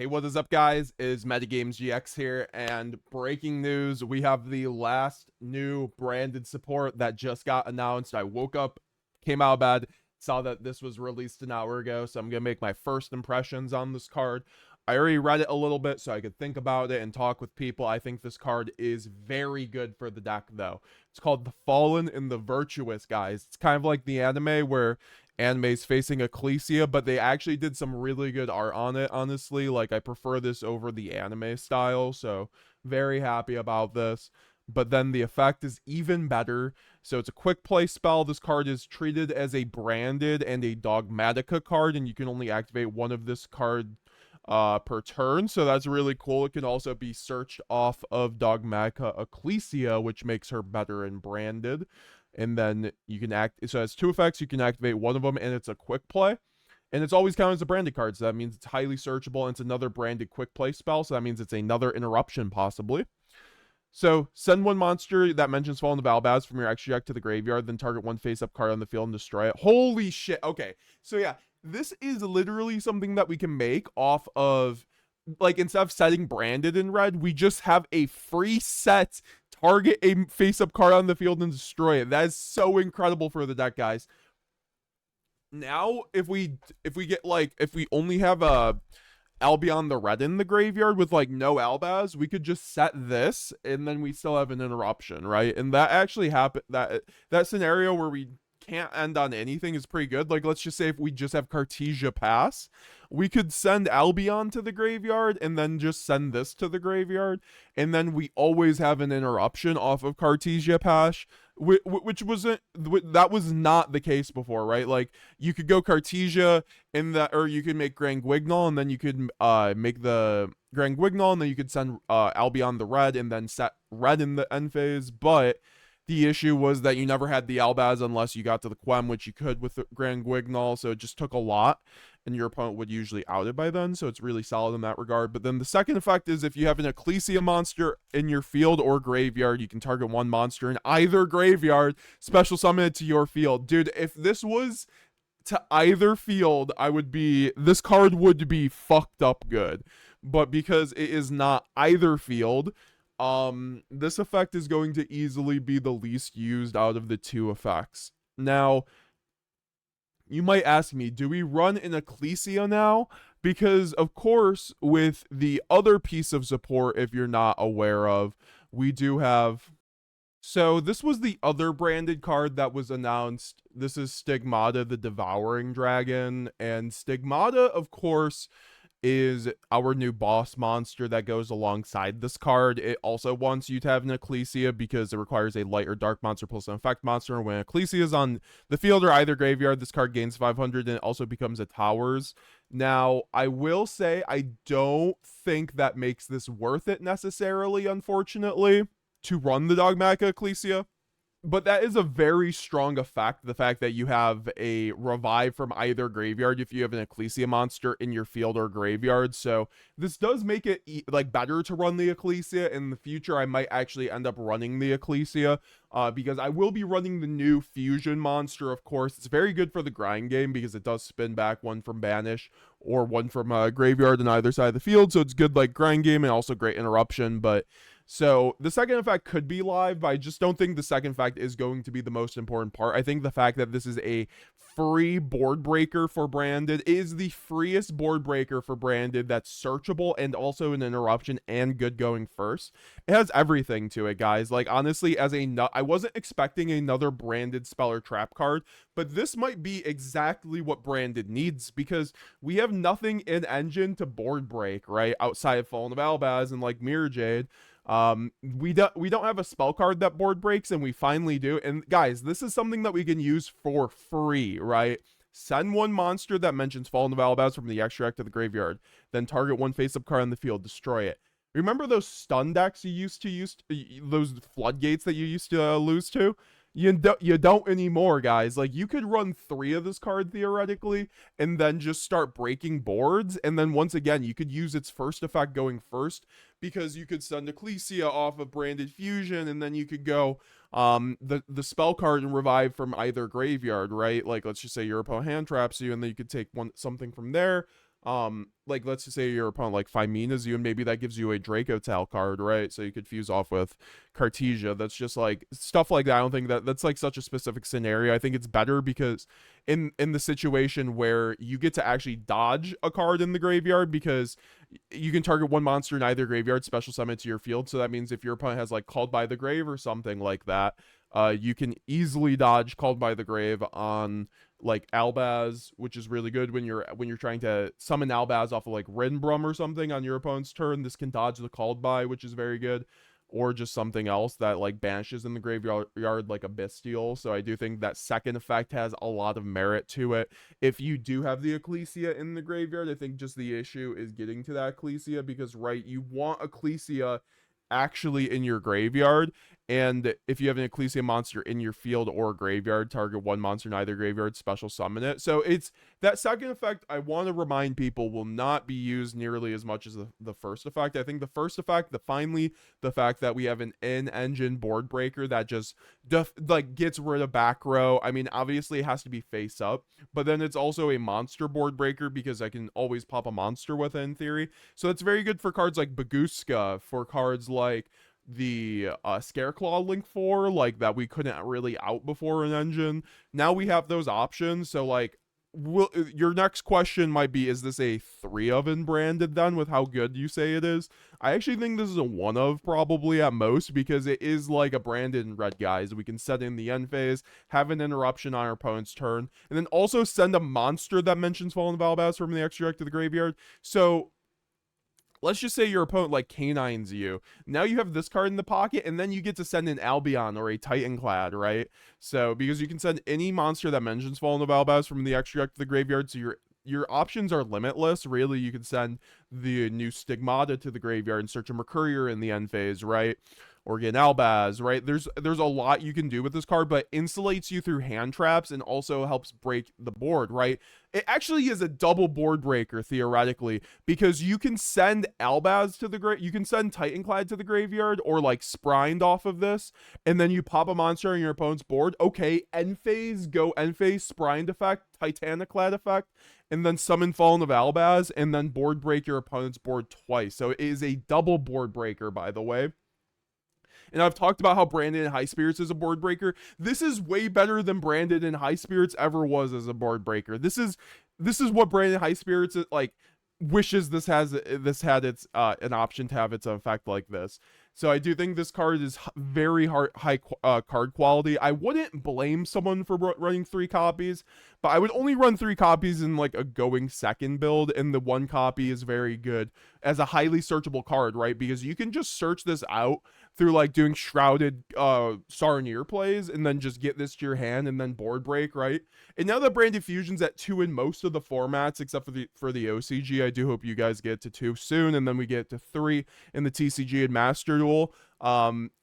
Hey, what is up, guys? Is Metagames GX here, and breaking news, we have the last new branded support that just got announced. I woke up, came out of bed, saw that this was released an hour ago, so I'm gonna make my first impressions on this card. I already read it a little bit so I could think about it and talk with people. I think this card is very good for the deck, though. It's called the Fallen and the Virtuous, guys. It's kind of like the anime where anime's facing Ecclesia, but they actually did some really good art on it, honestly. Like, I prefer this over the anime style, so very happy about this. But then the effect is even better. So it's a quick play spell. This card is treated as a branded and a Dogmatica card, and you can only activate one of this card per turn, so that's really cool. It can also be searched off of Dogmatica Ecclesia, which makes her better in branded. And then you can so it has two effects. You can activate one of them, and it's a quick play, and it's always counted as a branded card, so that means it's highly searchable, and it's another branded quick play spell, so that means it's another interruption possibly. So send one monster that mentions Fallen to Valbaz from your extra deck to the graveyard, then target one face-up card on the field and destroy it. Holy shit. Okay, so yeah, this is literally something that we can make off of, like, instead of setting branded in red, we just have a free set, target a face-up card on the field and destroy it. That is so incredible for the deck, guys. Now, if we get, like, if we only have a Albion the Red in the graveyard with, like, no Albaz, we could just set this, and then we still have an interruption, right? And that actually happened, that scenario where we can't end on anything is pretty good. Like, let's just say if we just have Cartesia pass, we could send Albion to the graveyard and then just send this to the graveyard, and then we always have an interruption off of Cartesia pass, which wasn't, that was not the case before, right? Like, you could go Cartesia in that, or you could make Grand Guignol, and then you could make the Grand Guignol, and then you could send Albion the Red and then set red in the end phase. But the issue was that you never had the Albaz unless you got to the Quem, which you could with the Grand Guignol, so it just took a lot, and your opponent would usually out it by then, so it's really solid in that regard. But then the second effect is if you have an Ecclesia monster in your field or graveyard, you can target one monster in either graveyard, special summon it to your field. Dude, if this was to either field, this card would be fucked up good. But because it is not either field, this effect is going to easily be the least used out of the two effects. Now, you might ask me, do we run an Ecclesia now? Because, of course, with the other piece of support, if you're not aware of, we do have... So this was the other branded card that was announced. This is Stigmata, the Devouring Dragon. And Stigmata, of course, is our new boss monster that goes alongside this card. It also wants you to have an Ecclesia because it requires a light or dark monster plus an effect monster. And when Ecclesia is on the field or either graveyard, this card gains 500 and it also becomes a towers. Now, I will say I don't think that makes this worth it necessarily, unfortunately, to run the Dogmatica Ecclesia. But that is a very strong effect, the fact that you have a revive from either graveyard if you have an Ecclesia monster in your field or graveyard. So this does make it like better to run the Ecclesia. In the future, I might actually end up running the Ecclesia because I will be running the new fusion monster, of course. It's very good for the grind game because it does spin back one from Banish or one from graveyard on either side of the field. So it's good like grind game and also great interruption. But so the second effect could be live, but I just don't think the second effect is going to be the most important part. I think the fact that this is a free board breaker for branded is the freest board breaker for branded that's searchable and also an interruption and good going first. It has everything to it, guys. Like, honestly, I wasn't expecting another branded spell or trap card, but this might be exactly what branded needs because we have nothing in engine to board break, right? Outside of Fallen of Albaz and like Mirror Jade. We don't have a spell card that board breaks, and we finally do. And guys, this is something that we can use for free, right? Send one monster that mentions Fallen of Albaz from the extra deck to the graveyard, then target one face-up card on the field, destroy it. Remember those stun decks you used to use, those floodgates that you used to lose to? You don't anymore, guys. Like, you could run 3 of this card theoretically and then just start breaking boards, and then once again you could use its first effect going first because you could send Ecclesia off of branded fusion, and then you could go the spell card and revive from either graveyard, right? Like, let's just say your opponent hand traps you, and then you could take something from there, Like let's just say your opponent like Fimena's you, and maybe that gives you a Draco Tal card, right? So you could fuse off with Cartesia. That's just like stuff like that. I don't think that that's like such a specific scenario. I think it's better because in the situation where you get to actually dodge a card in the graveyard, because you can target one monster in either graveyard, special summon it to your field. So that means if your opponent has like Called by the Grave or something like that, you can easily dodge Called by the Grave on like Albaz, which is really good when you're trying to summon Albaz off of like Rinbrum or something on your opponent's turn. This can dodge the Called by, which is very good, or just something else that like banishes in the graveyard like a Bestial. So I do think that second effect has a lot of merit to it. If you do have the Ecclesia in the graveyard, I think just the issue is getting to that Ecclesia, because right, you want Ecclesia actually in your graveyard, and if you have an Ecclesia monster in your field or graveyard, target one monster in either graveyard, special summon it. So it's that second effect, I want to remind people, will not be used nearly as much as the first effect. I think the first effect, finally the fact that we have an in-engine board breaker that just like gets rid of back row. I mean, obviously it has to be face up, but then it's also a monster board breaker because I can always pop a monster with it in theory. So it's very good for cards like Baguska, for cards like the Scareclaw Link 4, like that we couldn't really out before in engine. Now we have those options. So like, your next question might be, is this a 3 of in branded then, with how good you say it is? I actually think this is a 1 of probably at most, because it is like a branded in red, guys. We can set in the end phase, have an interruption on our opponent's turn, and then also send a monster that mentions Fallen Valbaz from the extra deck to the graveyard. So let's just say your opponent like canines you. Now you have this card in the pocket, and then you get to send an Albion or a Titanclad, right? So because you can send any monster that mentions Fallen of Albaz from the extra deck to the graveyard, so your options are limitless. Really, you can send the new Stigmata to the graveyard and search a Mercurier in the end phase, right? Or get Albaz, right? There's a lot you can do with this card, but insulates you through hand traps and also helps break the board, right? It actually is a double board breaker theoretically, because you can send Albaz to the you can send Titanclad to the graveyard, or like Sprined off of this, and then you pop a monster on your opponent's board. Okay, end phase, go end phase, Sprined effect, Titaniclad effect, and then summon Fallen of Albaz, and then board break your opponent's board twice. So it is a double board breaker, by the way. And I've talked about how Branded in High Spirits is a board breaker. This is way better than Branded in High Spirits ever was as a board breaker. This is what Branded in High Spirits like wishes this had its an option to have its effect like this. So I do think this card is very high card quality. I wouldn't blame someone for running 3 copies, but I would only run 3 copies in like a going second build, and the 1 copy is very good as a highly searchable card, right? Because you can just search this out through like doing shrouded Saronir plays, and then just get this to your hand and then board break, right? And now that Branded Fusion's at 2 in most of the formats except for the OCG, I do hope you guys get to 2 soon, and then we get to 3 in the TCG and Master Duel.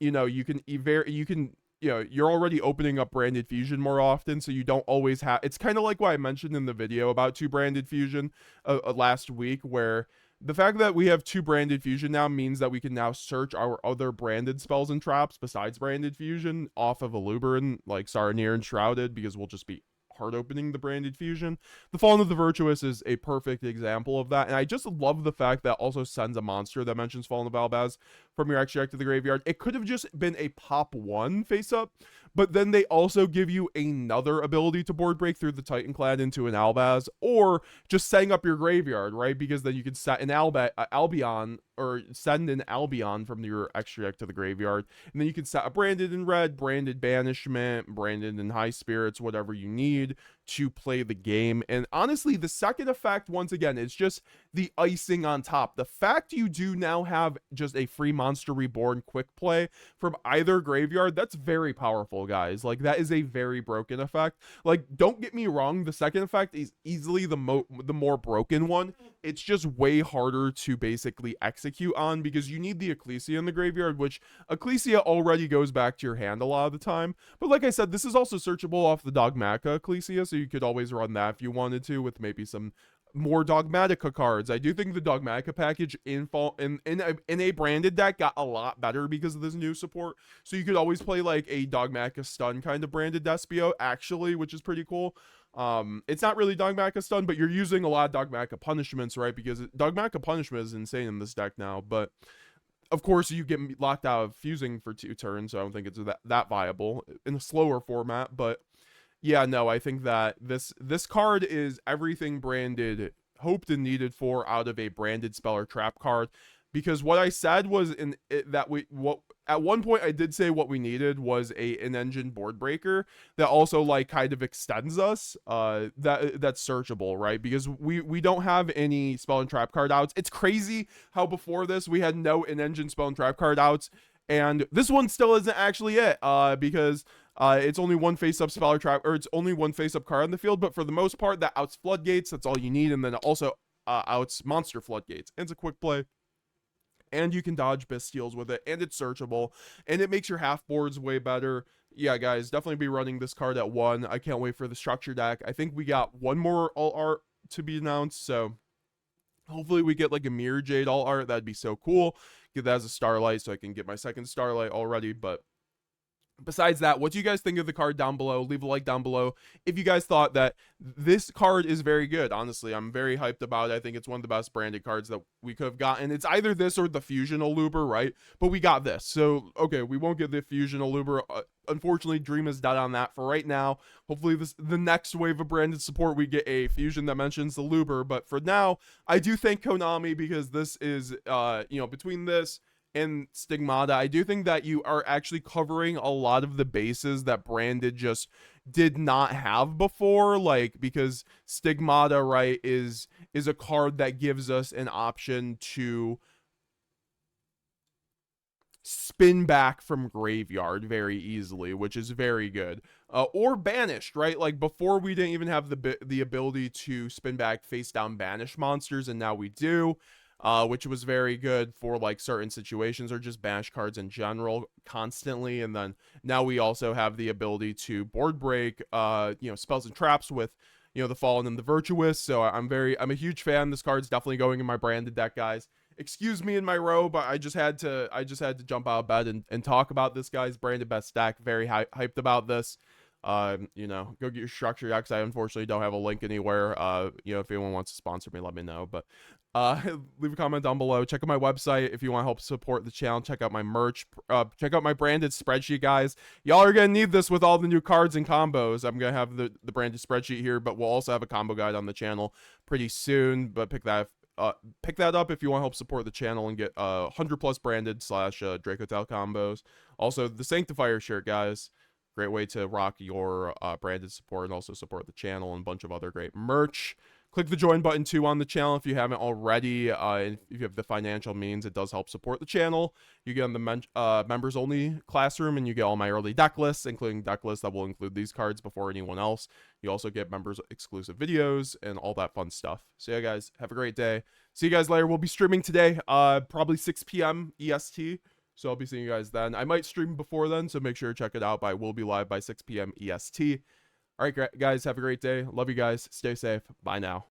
You know, you're already opening up Branded Fusion more often, so you don't always have. It's kind of like what I mentioned in the video about 2 Branded Fusion last week, where the fact that we have 2 Branded Fusion now means that we can now search our other branded spells and traps besides Branded Fusion off of Aluberin, like Saronir and Shrouded, because we'll just be hard opening the Branded Fusion. The Fallen of the Virtuous is a perfect example of that, and I just love the fact that also sends a monster that mentions Fallen of Albaz from your extra deck to the graveyard. It could have just been a pop 1 face up, but then they also give you another ability to board break through the Titanclad into an Albaz, or just setting up your graveyard, right? Because then you can set an Albion, or send an Albion from your extra deck to the graveyard, and then you can set a Branded in red, Branded Banishment, Branded in High Spirits, whatever you need to play the game. And honestly, the second effect, once again, is just the icing on top. The fact you do now have just a free Monster Reborn quick play from either graveyard, that's very powerful, guys. Like, that is a very broken effect. Like, don't get me wrong, the second effect is easily the more broken one. It's just way harder to basically execute on, because you need the Ecclesia in the graveyard, which Ecclesia already goes back to your hand a lot of the time. But like I said, this is also searchable off the Dogmatica Ecclesia, so you could always run that if you wanted to, with maybe some more Dogmatica cards. I do think the Dogmatica package in a branded deck got a lot better because of this new support. So you could always play like a Dogmatica stun kind of branded Despio, actually, which is pretty cool. It's not really Dogmatica stun, but you're using a lot of Dogmatica punishments, right? Because Dogmatica punishment is insane in this deck now, but of course you get locked out of fusing for 2 turns, so I don't think it's that viable in a slower format. But yeah, no, I think that this card is everything branded hoped and needed for out of a branded spell or trap card. Because what I said was at one point I did say what we needed was an engine board breaker that also like kind of extends us that's searchable, right? Because we don't have any spell and trap card outs. It's crazy how before this we had no in engine spell and trap card outs, and this one still isn't actually it, because it's only one face-up spell or trap, or it's only one face-up card on the field, but for the most part, that outs floodgates, that's all you need, and then it also outs monster floodgates. And it's a quick play, and you can dodge Bastiles with it, and it's searchable, and it makes your half boards way better. Yeah, guys, definitely be running this card at 1. I can't wait for the structure deck. I think we got one more all art to be announced, so hopefully we get like a Mirror Jade all art. That'd be so cool. Get that as a Starlight so I can get my second Starlight already. But besides that, what do you guys think of the card down below? Leave a like down below if you guys thought that this card is very good. Honestly, I'm very hyped about it. I think it's one of the best branded cards that we could have gotten. It's either this or the Fusion Aluber, right? But we got this. So, okay, we won't get the Fusion Aluber. Unfortunately, Dream is dead on that for right now. Hopefully, the next wave of branded support, we get a Fusion that mentions the Luber. But for now, I do thank Konami, because this is, between this and Stigmata, I do think that you are actually covering a lot of the bases that branded just did not have before, like, because Stigmata, right, is a card that gives us an option to spin back from graveyard very easily, which is very good. Or banished, right? Like before we didn't even have the ability to spin back face down banished monsters, and now we do. Which was very good for like certain situations or just banish cards in general constantly. And then now we also have the ability to board break, spells and traps with, the Fallen and the Virtuous. So I'm a huge fan. This card's definitely going in my branded deck, guys. Excuse me in my row, but I just had to jump out of bed and talk about this guy's branded best deck. Very hyped about this. Go get your structure decks. I unfortunately don't have a link anywhere. If anyone wants to sponsor me, let me know. But leave a comment down below. Check out my website if you want to help support the channel. Check out my merch. Check out my branded spreadsheet, guys. Y'all are gonna need this with all the new cards and combos. I'm gonna have the branded spreadsheet here, but we'll also have a combo guide on the channel pretty soon. But pick that up if you want to help support the channel and get 100+ branded / Dracotel combos. Also, the Sanctifier shirt, guys. Great way to rock your branded support and also support the channel, and a bunch of other great merch. Click the join button too on the channel if you haven't already. And if you have the financial means, it does help support the channel. You get on the members only classroom, and you get all my early deck lists, including deck lists that will include these cards before anyone else. You also get members exclusive videos and all that fun stuff. So yeah, guys, have a great day. See you guys later. We'll be streaming today, probably 6 p.m. EST. So I'll be seeing you guys then. I might stream before then, so make sure to check it out. But I will be live by 6 p.m. EST. All right, guys, have a great day. Love you guys. Stay safe. Bye now.